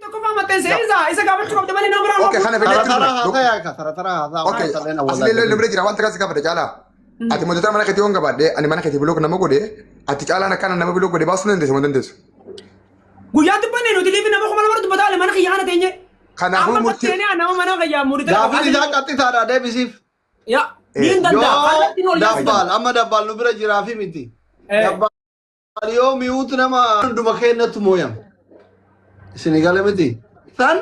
تكفى ما تنسى إذا قابلت كم تبني نمرة اوكي خلينا في ترى هذا يا ترى هذا اوكي اصل اللي بريجرا وانت كاسك كبر جالا ati mo tama nakati onga bade ani mana kati blog na magode ati chala na kana na blog de basne ndes mo ndes guya tibane no dilivi na ko malwar tibale mana khiyana tenye kana hu murti ana mana ga ya murti David ida katti tara de bisif ya min danda dabbal amma dabbal no bira jirafi miti dabbal yo miut nama nduma kennatu moyam Senegale miti san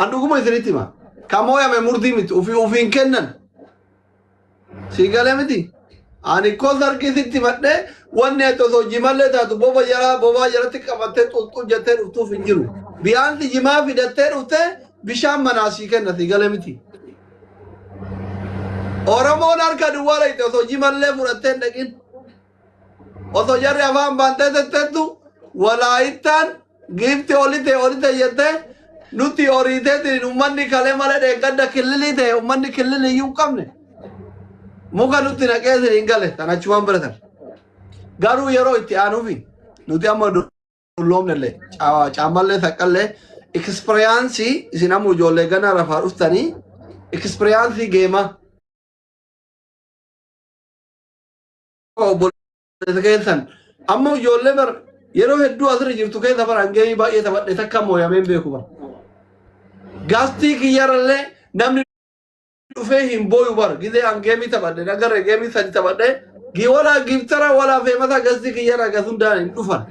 andu kuma isritima kamoya me murdi miti ufin kennan Senegale miti ani ko sarki sitti madde wanne to so jimalle ta to boba jara tikamatte to jate to finjiru bianti jima fidatte ute bisham manasi kenna Senegale miti Oromo narka duwala ite so jimalle furatte ndagin oso jarri afan bante tettu wala itan gifti olite yette nuti orite tin ummanni kale male de gadda killilite ummanni killili yukamne muka nuti na kese ingale tanachuan brother garu yero itti anufi nuti amma lomnelle chamalle sakalle experience isinamu jolle gana rafa ustani experience gema bollesan amma jolle bar yero heddu asri jirtu kay safar angemi ba yeta badde takka moya men be kuba gasti ki yaralle namni dufe himboyu bar gide angemi tabadde nagare gemi sadi tabadde gi wala giftara wala fe mata gasti ki yara gasunda dufan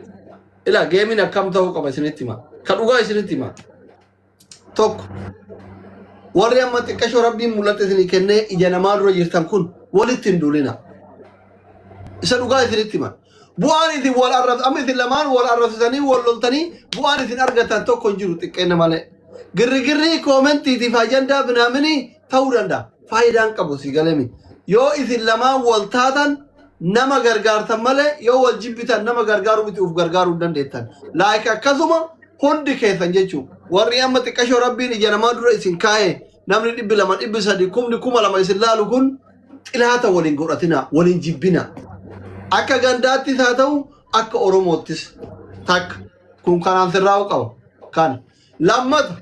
ila gemi na kam taw qaba sinitima kaduga sinitima tok warri amma tikasho rabbi mulate sini kenne ijana madro jirtan kun walitin dulina isa duga sinitima bu'aan isin wal arraf amma isin lamaan wal arrafsanii wal loltanii bu'aan isin argatan tokko hin jiru xiqqeenna malee girgirrii koomentiitiif ajandaa binaamini ta'uu danda'a faayidaan qabu si galemi yoo isin lamaan wal taatan nama gargaartan malee yoo wal jibbitan nama gargaaruu miti uf gargaaruu dandeettan laayik akkasuma hundi keessan jechuun warri amma xiqqashoo rabbiin ija namaa dura isin kaa'e namni 200 300 1000 isin laalu kun xilaata waliin godhatina waliin jibbina akka gandaatti haa ta'u akka oromoottis takka kun kanaan sirraa'u qaba kan lammata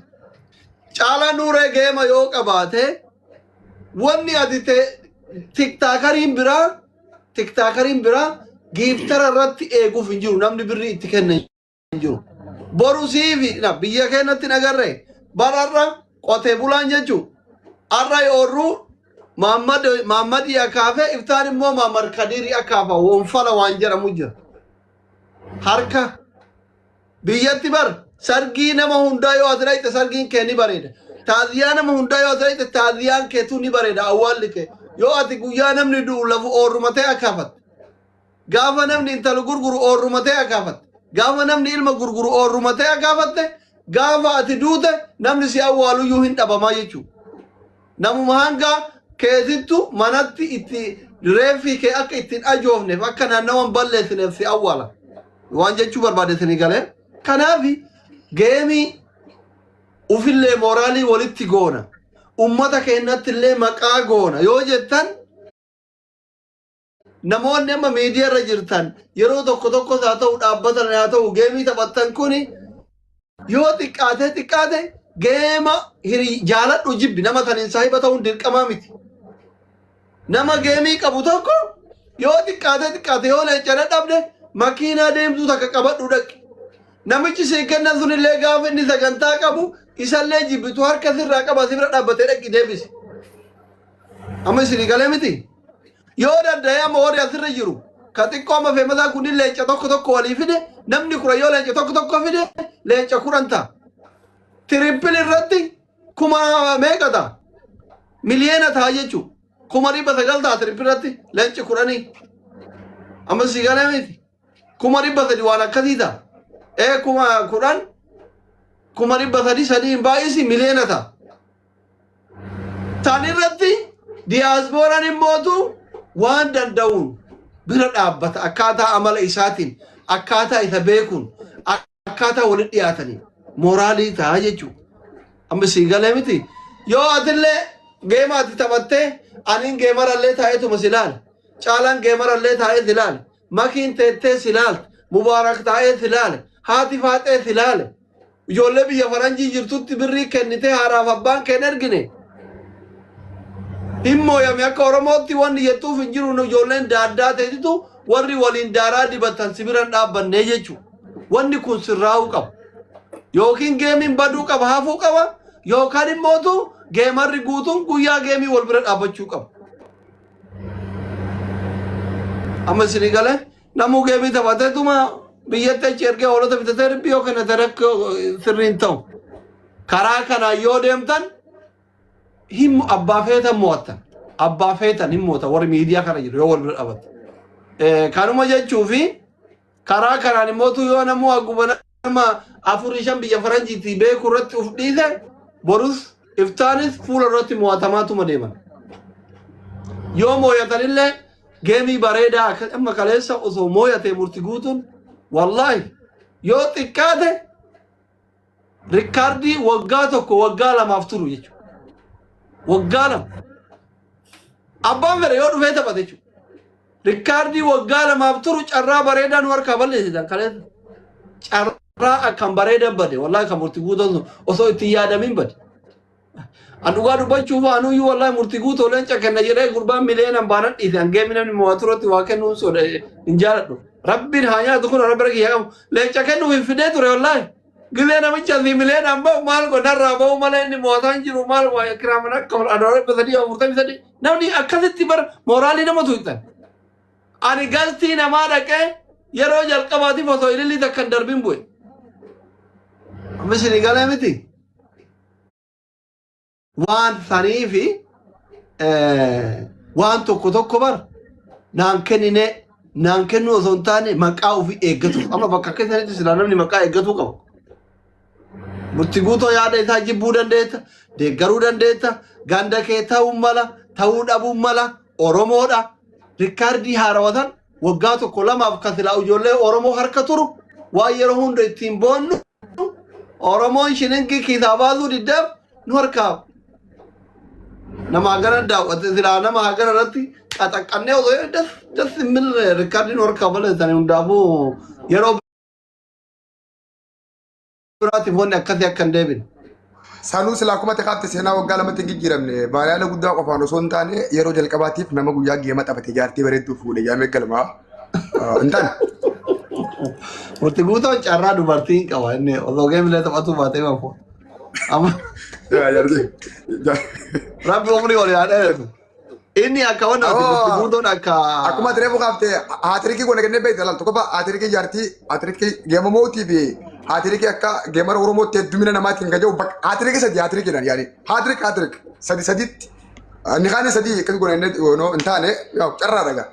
caala nuuree geema yoo qabaate wanni ati tiktaakariin biraa giiftara irratti eeguuf hin jiru namni birrii itti kenna hin jiru boru siifi biyya keenyatti nagarre bararra qotee bulaan jechuun arra yoorruu Muhammad Yakafe iftaan immoo Muhammad Kadiri akafa wonfala waan jedhamu jira harka biyyatti bar sargi nama hundaa yoo asirayte sargiin kee ni bareeda taaziyaa nama hundaa yoo asirayte taaziyaan keetu ni bareeda awwaalli kee yoo ati guyyaa namni du'u lafu oorrumatee akafat gaafa namni intala gurguru oorrumatee akafat gaafa namni ilma gurguru oorrumatee akafatte gaafa ati duute namni si awwaaluyyuu hin dhabamaa jechuudha namuma hanga keesittu manatti itti reefi kee akka ittiin ajoofneef akka naannawan balleessineef si awwaala waan jechuu barbaadetanii galee kanaafi geemii ufillee mooraalii walitti goona ummata keenyatti illee maqaa goona yoo jettan namoonni amma miidiyaa irra jirtan yeroo tokko haa ta'u dhaabbatan haa ta'u geemii taphattan kuni yoo xiqqaate geema jaaladhu jibbi nama saniin saahiba ta'uun dirqamaa miti nama geemii qabu tokko yoo xiqqaate yoo leencana dhabde makiinaa deemtuu takka qabadhu dhaqi namichi siin kennan sunillee gaafa inni sagantaa qabu isallee jibbitu harka sirraa qaba sirra dhaabbatee dhaqi deebisi amma isinii galee miti yoo danda'e amma warri asirra jiru ka xiqqoo amma feemasaa kunniin leenca tokko walii fide namni kura yoo leenca tokko fide leenca 10 ta'a trippil irratti kuma meeqata miliyeena ta'a jechuudha 900 ta'a trippil irratti leenci 10 amma si galee miti 300 waan akkasii ta'a kuma 10 300 hin baay'isi miliyeena ta'a tan irratti diyaaspooraan immootu waan danda'uun bira dhaabbata akkaataa amala isaatiin akkaataa isa beekuun akkaataa walitti dhiyaatanii moraalii ta'a jechuudha. Amma si galee miti yoo atillee geema ati taphattee aniin geemarallee taa'eetuma si laala caalaan geemarallee taa'ee si laala makiin teettee si laalta mubaarak taa'ee si laala haati faaxee si laala ijoollee biyya faranjii jirtutti birrii kennitee haaraaf abbaan keen ergine himmooyame akka oromootti wanni jettuuf hin jiru ijoolleen daaddaa ta'etitu warri waliin daaraa dibatan sibiran dhaabbannee jechuudha. Wanni kun sirraa'uu qaba. Yookiin geemiin baduu qaba hafuu qaba yookaan immootu geemarri guutuun guyyaa geemii wal bira dhaabbachuu qaba. Amma isinii galee namuu geemii taphateetuma biyyatti achi ergee hoolota bitatee ribbii yookaan akka sirriin ta'u. Karaa kanaan yoo deemtan hin abbaa feetan mo'attan. Abbaa feetan hin mo'atan warri miidiyaa kana jiru yoo wal bira dhaabatan. Kanuma jechuufi karaa kanaan immootu yoo namuu haguuba nama 4-5 biyya faranjiitii beeku irratti uf dhiise borus iftaanis fuula irratti mo'atamaatuma deeman. Yoo mo'atanillee geemii bareedaa amma kaleessa osoo mo'atee murtii guutuun wallaahi yoo xiqqaate rikaardii waggaa tokko waggaa lamaaf turu jechuudha. Waggaa lama. Abbaan fedhe yoo dhufee taphate jechuudha. Rikaardii waggaa lamaaf turu carraa bareedaa nu harkaa balleessitan kaleessa. Carraa akkan bareedaa bade wallaahi kan murtii guutuun osoo itti yaadamin bade. Adugaa dubbachuuf anuyyuu wallaahi murtii guutuu leenca kenna jedhee gurbaan miliyeenan baanan dhiise hangeemii namni mo'aturatti waa kennuun soda hin jaaladhu. Rabbiin haa nyaatu kun rabbi kiyyaa qabu leenca kennuuf hin fidee ture wallaahi. Gizee namicha si miliyeenan bahu maal godharraa bahu malee inni mo'ataan jiru maal waa kiraaman akka adoora 343 namni akkasitti bara mooraalii namatu hin ta'e. Ani galtii namaa dhaqee yeroo jalqabaatiif osoo ilillii takka hin darbin bu'e. Amma isinii galee miti. Waan sanii fi waan tokko bar naan kennine naan kennu osoo hin taane maqaa ofii eeggatu. Amma bakka akka isanitti silaa namni maqaa eeggatu qaba. Murtii guutoo yaada isaa jibbuu dandeetta, deeggaruu dandeetta, ganda kee ta'uu mala, ta'uu dhabuu mala, Oromoodha. Rikaardii haarawatan waggaa tokko lamaaf kan silaa ijoollee Oromoo harka turu waan yeroo hunda ittiin boonnu Oromoon shilinkii kiisaa baasuu diddeef nu harkaa. Nama hagana daawwate silaa nama hagana irratti qaxaqqannee osoo das mille rikaardii nu harkaa balleessanii hundaafuu yeroo biraatiif wanni akkasii akka hin deebine. Sanuu silaa akkuma tekaatti seenaa waggaa lamatti jijjiiramne baay'aala guddaa qofaan osoo hin taane yeroo jalqabaatiif nama guyyaa geema taphate jaartii bareedduu fuudhe jaamee galmaa hin taane. Murtii guutuu carraa dubartiin qaba inni osoo geemilee taphatu baatee mafu. Amma rabbi umrii ol yaadheetu. Inni akka wanna murtii guutuun akka akkuma diree buqaaftee haatirikii goone kennee beekte laal tokkoffaa haatirikii jaartii haatirikii geema mootii fi haatirikii akka geemara Oromootti heddumina namaatiin kan jiru haatirikii sadii haatirikiidhaan yaani haatirik sadiitti inni kaanii sadii akkas goone hin taane carraa dhagaa.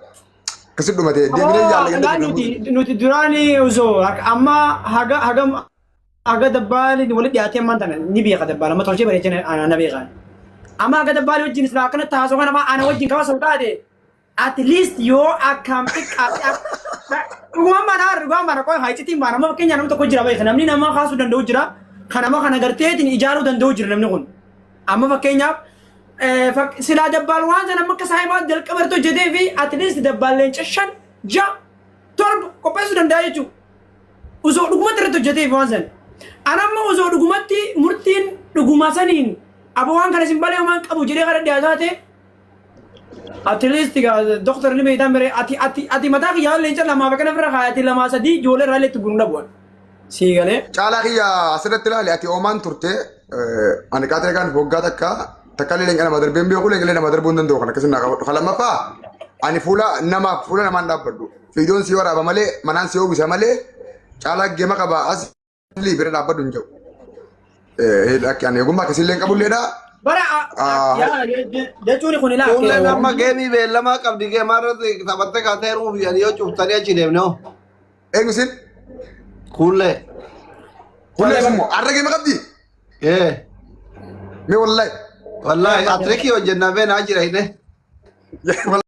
Kasi dhumate deemnee jaalladha. Nuti duraanii osoo amma haga dabbaali walitti dhiyaatee ammaan tana ni beeka dabbaala amma tolchee bareechine ana beekan. Amma haga dabbaali wajjin silaa akkanatti haasoo kana ana wajjin kaba sau taate at least yoo akkam xiqqaa dhugumaan mana qoy haayitiin baana amma fakkeenya namni tokko jira beeka namni nama kaasuu danda'u jira kan nama kana garteetiin ijaaruu danda'u jira namni kun. Amma fakkeenyaaf sila dabbal waan sana makka sahiba jalqaba irratti hojjetee fi at least dabballeen cashan ja torba qopheessuu danda'a jechuudha. Osoo dhugumatti irratti hojjetee fi waan sana. Anamma osoo dhugumatti murtiin dhuguma saniin aboo waan kana simbalee waan qabu jedhee kana dhiyaataate at least doktor ni beektan bere ati mataa kiyyaa leenca lamaa bakka nafira kaayati lamaa sadii ijoollee irraa leetti gurguruu dhabuun. Siigalee. Caalaa kiyyaa asirratti ilaali ati oomaan turte ani qaatee kan waggaa takka illee nama darbeen beeku illee nama darbuu hin danda'u kan akkasii naa qabadhu. Kan lammaffaa ani fuula namaan dhaabbadhu. Fiidiyoon si waraaba malee manaan si oomisa malee caalaa geema qaba as bira dhaabbadhu hin jiru. Ani eegummaa akkasii illee qabulleedha. Bara jechuun kun ilaa. Kunneen amma geemii beellamaa qabdi geemaa irratti taphattee kaatee heerumuu fi yoo cuftanii achi deemne hoo. Eenyusin? Kullee. Kullee immoo har'a geema qabdi? Mee wallahi. Wallahi atreki hojjennaa beenaa jira hidhe.